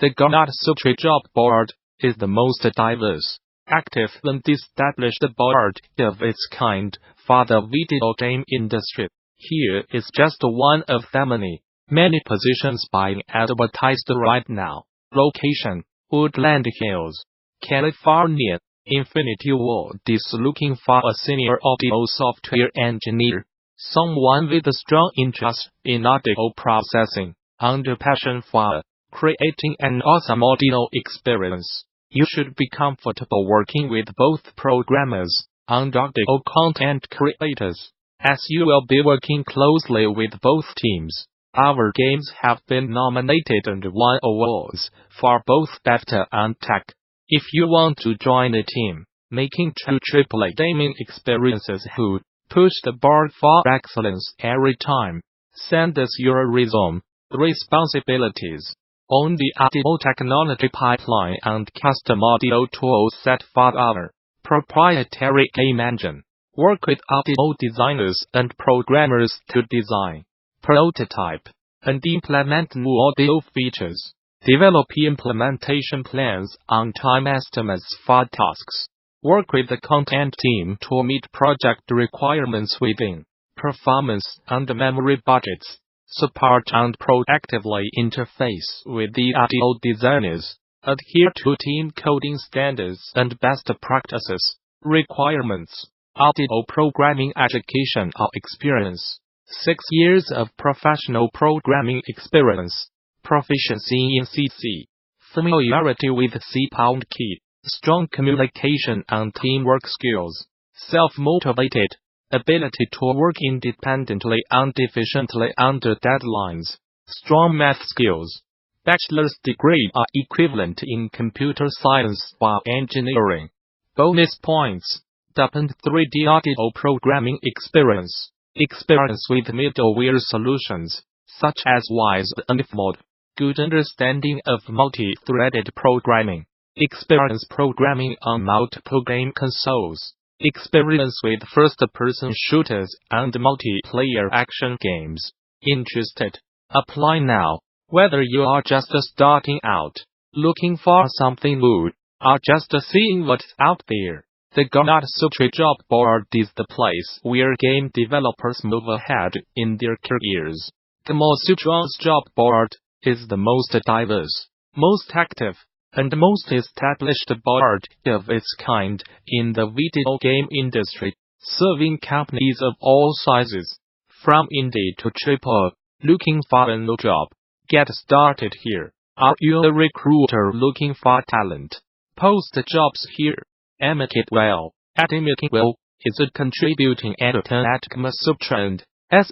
The Gamasutra Job board is the most diverse, active and established board of its kind for the video game industry. Here is just one of the many positions being advertised right now. Location: Woodland Hills, California. Infinity Ward is looking for a senior audio software engineer, someone with a strong interest in audio processing and a passion for creating an awesome audio experience. You should be comfortable working with both programmers and audio content creators, as you will be working closely with both teams. Our games have been nominated and won awards for both BAFTA and TEC. If you want to join a team making true AAA gaming experiences who push the bar for excellence every time, send us your resume. Responsibilities: own the audio technology pipeline and custom audio tool set for our proprietary game engine. Work with audio designers and programmers to design, prototype, and implement new audio features. Develop implementation plans and time estimates for tasks. Work with the content team to meet project requirements within performance and memory budgets. Support and proactively interface with the audio designers. Adhere to team coding standards and best practices. Requirements: audio programming education or experience, 6 years of professional programming experience, proficiency in CC, familiarity with C#key, strong communication and teamwork skills, self-motivated, ability to work independently and efficiently under deadlines, strong math skills, bachelor's degree or equivalent in computer science or engineering. Bonus points: DAP and 3D audio programming experience, experience with middleware solutions, such as Wwise and FMOD, good understanding of multi-threaded programming, experience programming on multiple game consoles, experience with first-person shooters and multiplayer action games. Interested? Apply now. Whether you are just starting out, looking for something new, or just seeing what's out there, the Gamasutra Job board is the place where game developers move ahead in their careers. Gamasutra's job board is the most diverse, most active, and most established board of its kind in the video game industry, serving companies of all sizes, from indie to AAA. Looking for a new job? Get started here. Are you a recruiter looking for talent? Post jobs here. Emmakidwell, at Emmakidwell, is a contributing editor at Gamasutra and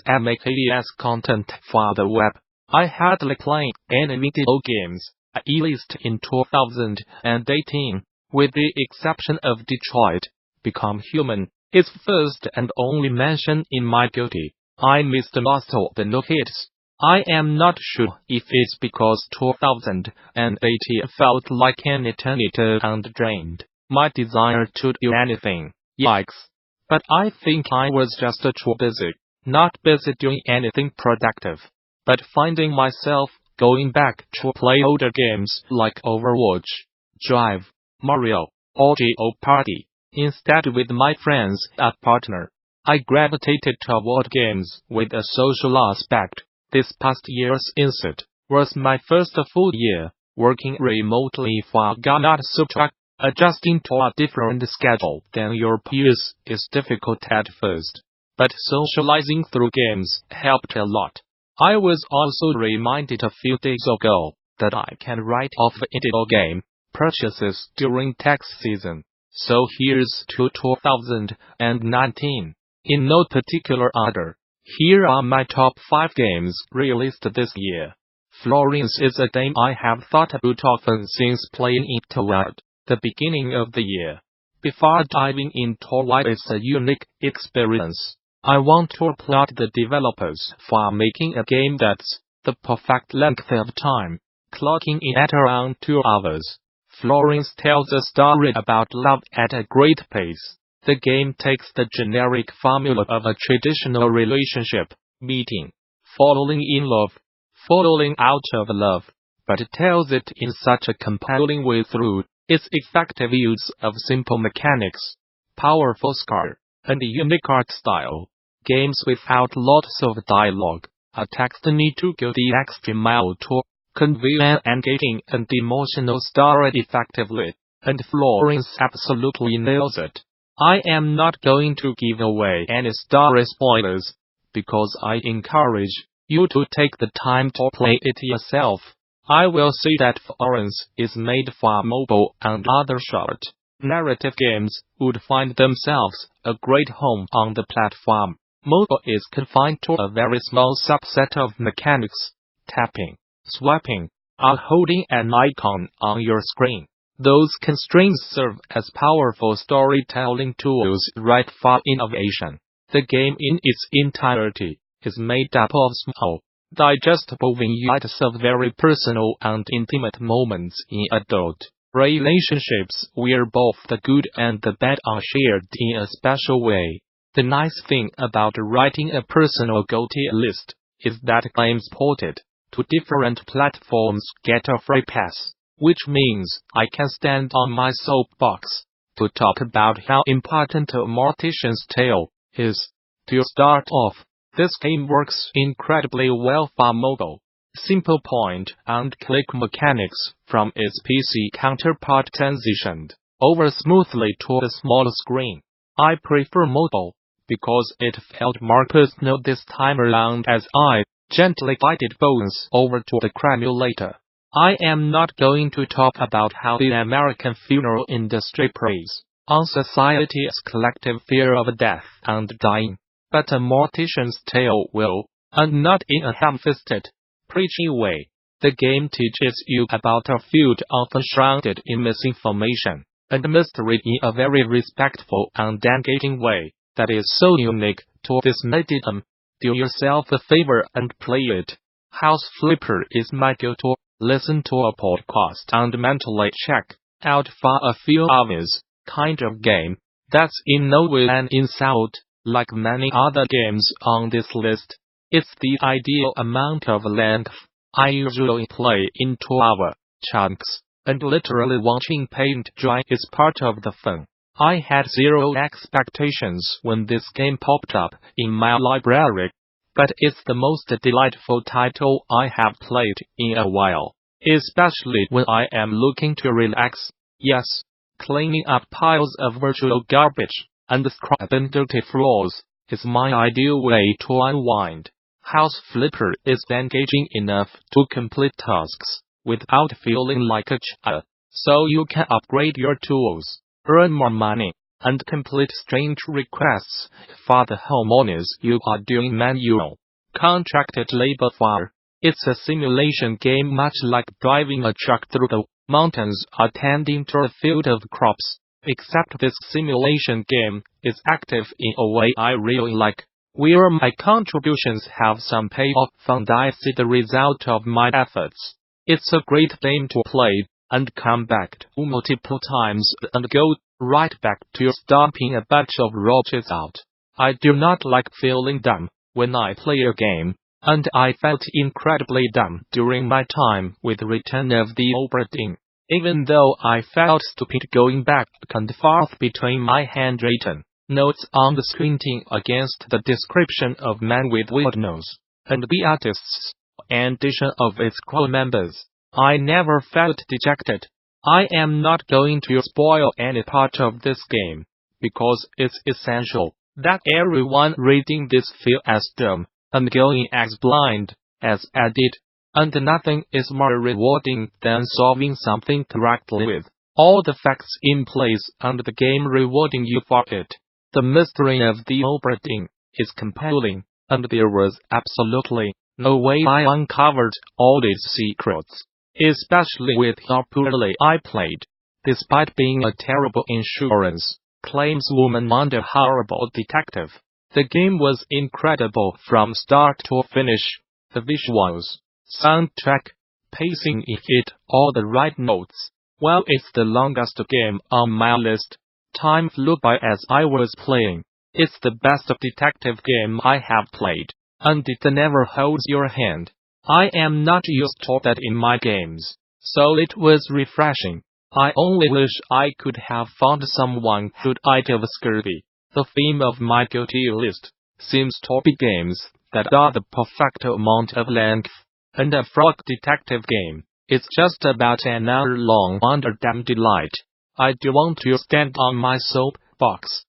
Emmakidwell's content for the web. I hardly play any video games, at least in 2018, with the exception of Detroit Become Human, its first and only mention in my GOTY. I missed most of the new hits. I am not sure if it's because 2018 felt like an eternity and drained my desire to do anything. Yikes. But I think I was just too busy, not busy doing anything productive, but finding myself going back to play older games like Overwatch, Drive, Mario, or Jeopardy, instead with my friends and partner. I gravitated toward games with a social aspect. This past year's insert was my first full year working remotely for Gamasutra. Adjusting to a different schedule than your peers is difficult at first, but socializing through games helped a lot. I was also reminded a few days ago that I can write off video game purchases during tax season. So here's to 2019. In no particular order, here are my top 5 games released this year. Florence is a game I have thought about often since playing it toward the beginning of the year. Before diving into why it's a unique experience, I want to applaud the developers for making a game that's the perfect length of time, clocking in at around 2 hours. Florence tells a story about love at a great pace. The game takes the generic formula of a traditional relationship, meeting, falling in love, falling out of love, but tells it in such a compelling way through its effective use of simple mechanics, powerful score, and unique art style. Games without lots of dialogue, a text need to go the extra mile to convey an engaging and emotional story effectively, and Florence absolutely nails it. I am not going to give away any story spoilers, because I encourage you to take the time to play it yourself. I will say that Florence is made for mobile, and other short narrative games would find themselves a great home on the platform. Mobile is confined to a very small subset of mechanics: tapping, swiping, or holding an icon on your screen. Those constraints serve as powerful storytelling tools right for innovation. The game in its entirety is made up of small, digestible vignettes of very personal and intimate moments in adult relationships where both the good and the bad are shared in a special way. The nice thing about writing a personal GOTY list is that games ported to different platforms get a free pass, which means I can stand on my soapbox to talk about how important a Mortician's Tale is. To start off, this game works incredibly well for mobile. Simple point-and-click mechanics from its PC counterpart transitioned over smoothly to the small screen. I prefer mobile because it felt more personal this time around as I gently guided Bones over to the cremulator. I am not going to talk about how the American funeral industry preys on society's collective fear of death and dying, but a Mortician's Tale will, and not in a ham-fisted, preachy way. The game teaches you about a field often shrouded in misinformation and mystery in a very respectful and engaging way that is so unique to this medium. Do yourself a favor and play it. House Flipper is my go-to. Listen to a podcast and mentally check out for a few hours kind of game. That's in no way an insult. Like many other games on this list, it's the ideal amount of length. I usually play in 2-hour chunks, and literally watching paint dry is part of the fun. I had zero expectations when this game popped up in my library, but it's the most delightful title I have played in a while, especially when I am looking to relax. Yes, cleaning up piles of virtual garbage and scrubbing dirty floors is my ideal way to unwind. House Flipper is engaging enough to complete tasks without feeling like a chore, so you can upgrade your tools, earn more money, and complete strange requests for the homeowners you are doing manual, contracted labor for. It's a simulation game much like driving a truck through the mountains or tending to a field of crops, except this simulation game is active in a way I really like, where my contributions have some payoff and I see the result of my efforts. It's a great game to play and come back to multiple times and go right back to stomping a bunch of roaches out. I do not like feeling dumb when I play a game, and I felt incredibly dumb during my time with Return of the Obra Dinn, even though I felt stupid going back and forth between my handwritten notes on the squinting against the description of Man with Weird Nose, and the artist's rendition of its crew members. I never felt dejected. I am not going to spoil any part of this game, because it's essential that everyone reading this feel as dumb and going as blind as I did, and nothing is more rewarding than solving something correctly with all the facts in place and the game rewarding you for it. The mystery of the Obra Dinn is compelling, and there was absolutely no way I uncovered all its secrets, especially with how poorly I played. Despite being a terrible insurance claims woman and a horrible detective, the game was incredible from start to finish. The visuals, soundtrack, pacing it hit all the right notes. While it's the longest game on my list, time flew by as I was playing. It's the best detective game I have played, and it never holds your hand. I am not used to that in my games, so it was refreshing. I only wish I could have found someone who'd idea of scurvy. The theme of my GOTY list seems to be games that are the perfect amount of length, and a frog detective game is just about an hour long under damn delight. I do want to stand on my soapbox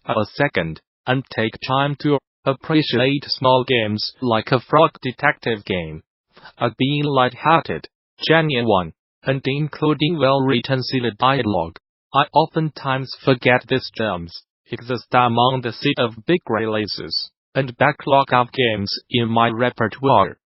a second and take time to appreciate small games like a frog detective game. Being light-hearted, genuine, and including well-written silly dialogue. I oftentimes forget these gems exist among the sea of big releases and backlog of games in my repertoire.